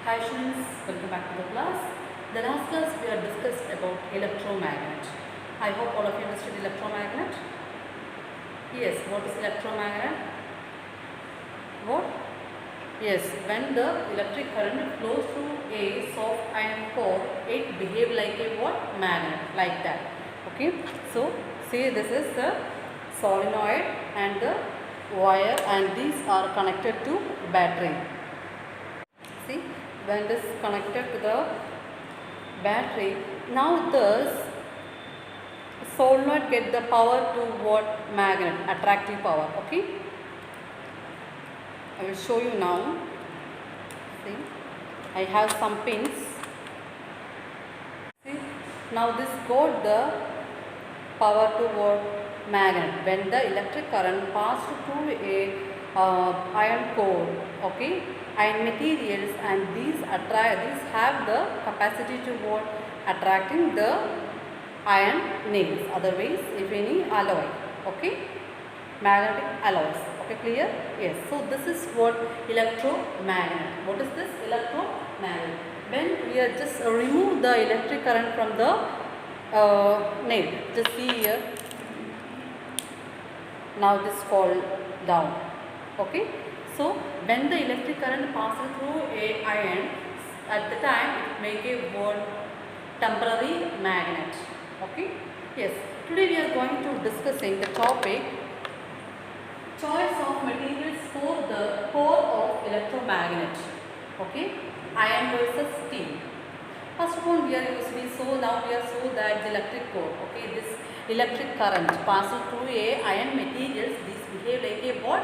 Hi students, welcome back to the class. The last class we have discussed about electromagnet. I hope all of you understood electromagnet. Yes, what is electromagnet? What? Yes, when the electric current flows through a soft iron core, it behaves like a what? Magnet, like that. Okay, so see, this is the solenoid and the wire, and these are connected to battery. See, when this connected to the battery, now this solenoid get the power to what? Magnet, attractive power. Okay, I will show you now. See, I have some pins. See, now this got the power to what? Magnet. When the electric current passed through a iron core, okay, iron materials, and these have the capacity to what? Attracting the iron nails, otherwise if any alloy, okay, magnetic alloys. Okay, clear? Yes. So this is what electromagnet. What is this electromagnet? When we are just remove the electric current from the nail, just see here, now this fall down. Okay, so when the electric current passes through a iron, at the time it make a what? Temporary magnet. Okay, yes. Today we are going to discussing the topic choice of materials for the core of electromagnet. Okay, iron versus steel. First of all, we are usually now we are that the electric core. Okay, this electric current passes through a iron materials. These behave like a what?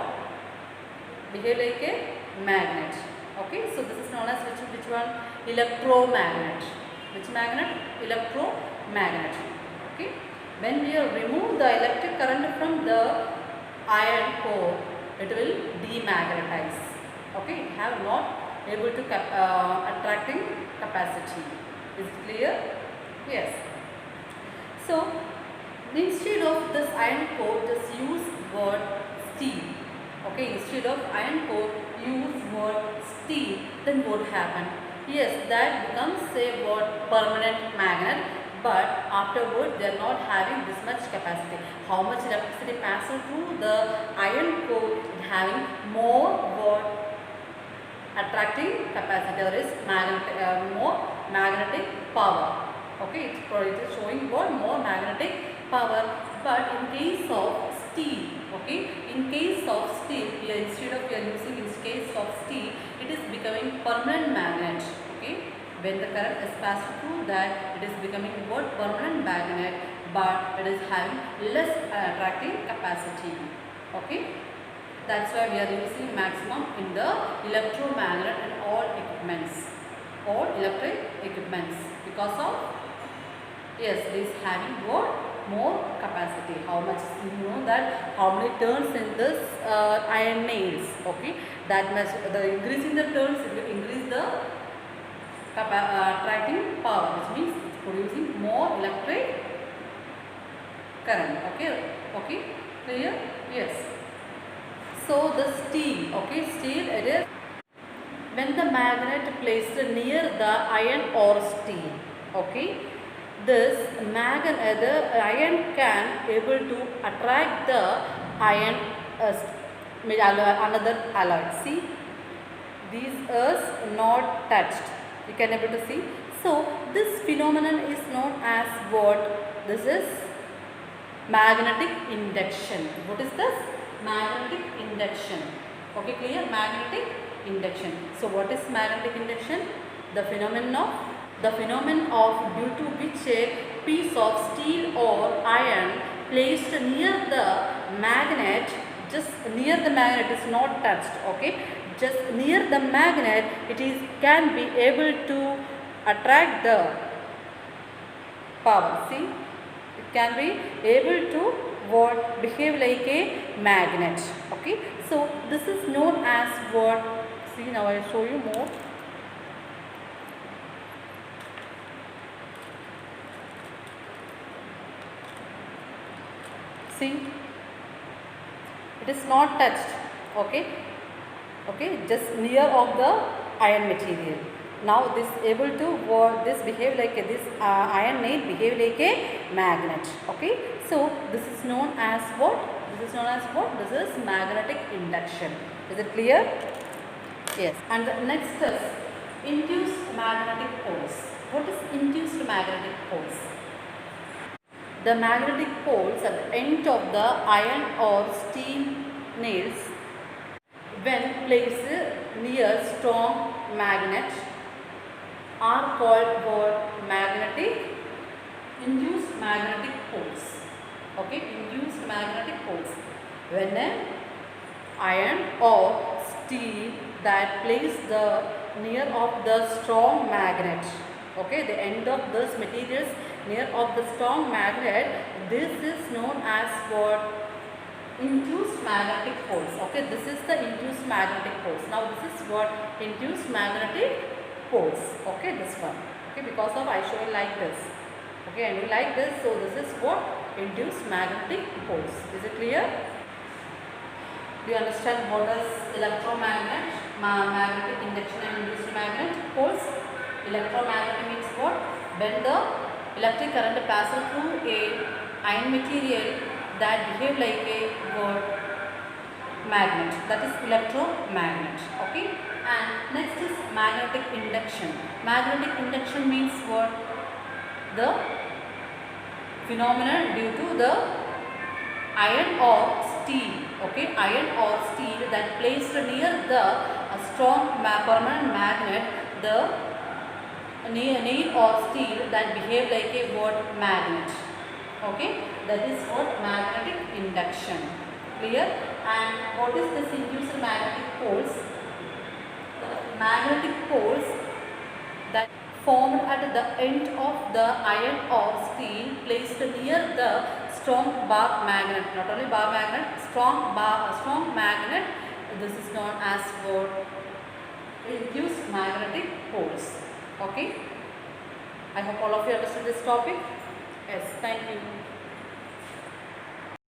Behave like a magnet. Okay, so this is known as which one? Electromagnet. Which magnet? Electromagnet. Okay, when we remove the electric current from the iron core, it will demagnetize. Okay, it have not able to attracting capacity. Is it clear? Yes. So instead of this iron core, just use word steel. Okay, instead of iron core, use word steel. Then what happen? Yes, that becomes a word permanent magnet. But afterward, they are not having this much capacity. How much electricity passes through the iron core? Having more what? Attracting capacity, or is more magnetic power. Okay, it's showing what? More magnetic power. But in case of steel, okay, in case of steel, instead of we are using in case of steel, it is becoming permanent magnet. Okay, when the current is passed through that, it is becoming what? Permanent magnet, but it is having less attracting capacity. Okay, that's why we are using maximum in the electromagnet and all equipments, all electric equipments, because of yes, this having what? More capacity. How much? You know that how many turns in this iron nails. Okay, that much. The increasing the turns, it will increase the attracting power, which means it's producing more electric current. Okay, okay, clear? Yes. So the steel, okay, steel, it is when the magnet placed near the iron or steel. Okay, this magnet, the iron can able to attract the iron another alloy. See, these is not touched. You can able to see. So this phenomenon is known as what? This is magnetic induction. What is this? Magnetic induction. Okay, clear? Magnetic induction. So what is magnetic induction? The phenomenon of due to which a piece of steel or iron placed near the magnet, just near the magnet, is not touched. Okay, just near the magnet, it is can be able to attract the power. See, it can be able to what? Behave like a magnet. Okay, so this is known as what? See, now I will show you more. See, it is not touched. Okay, okay, just near of the iron material. Now this able to work, this behave like this iron nail behave like a magnet. Okay, so this is known as what? This is known as what? This is magnetic induction. Is it clear? Yes. And the next is induced magnetic poles. What is induced magnetic poles? The magnetic poles at the end of the iron or steel nails, when placed near strong magnet, are called what? Magnetic induced magnetic poles. Okay, induced magnetic poles. When an iron or steel that placed the near of the strong magnet, okay, the end of this materials near of the strong magnet, this is known as what? Induced magnetic poles. Okay, this is the induced magnetic poles. Now this is what? Induced magnetic poles. Okay, this one. Okay, because of I show you like this. Okay, and you like this, so this is what? Induced magnetic poles. Is it clear? Do you understand what is electromagnet, magnetic induction and induced magnet poles? Electromagnet means what? When the electric current passes through a iron material that behave like a what? Magnet. That is electromagnet. Okay. And next is magnetic induction. Magnetic induction means what? The phenomenon due to the iron or steel. Okay, iron or steel that placed near the strong permanent magnet, the nail or steel that behave like a what? Magnet. Okay, that is what? Magnetic induction. Clear? And what is this induced magnetic poles? The magnetic poles that formed at the end of the iron or steel placed near the strong bar magnet. Not only bar magnet, strong magnet. This is known as what? Induced magnetic poles. Okay. I hope all of you understood this topic. Yes, thank you.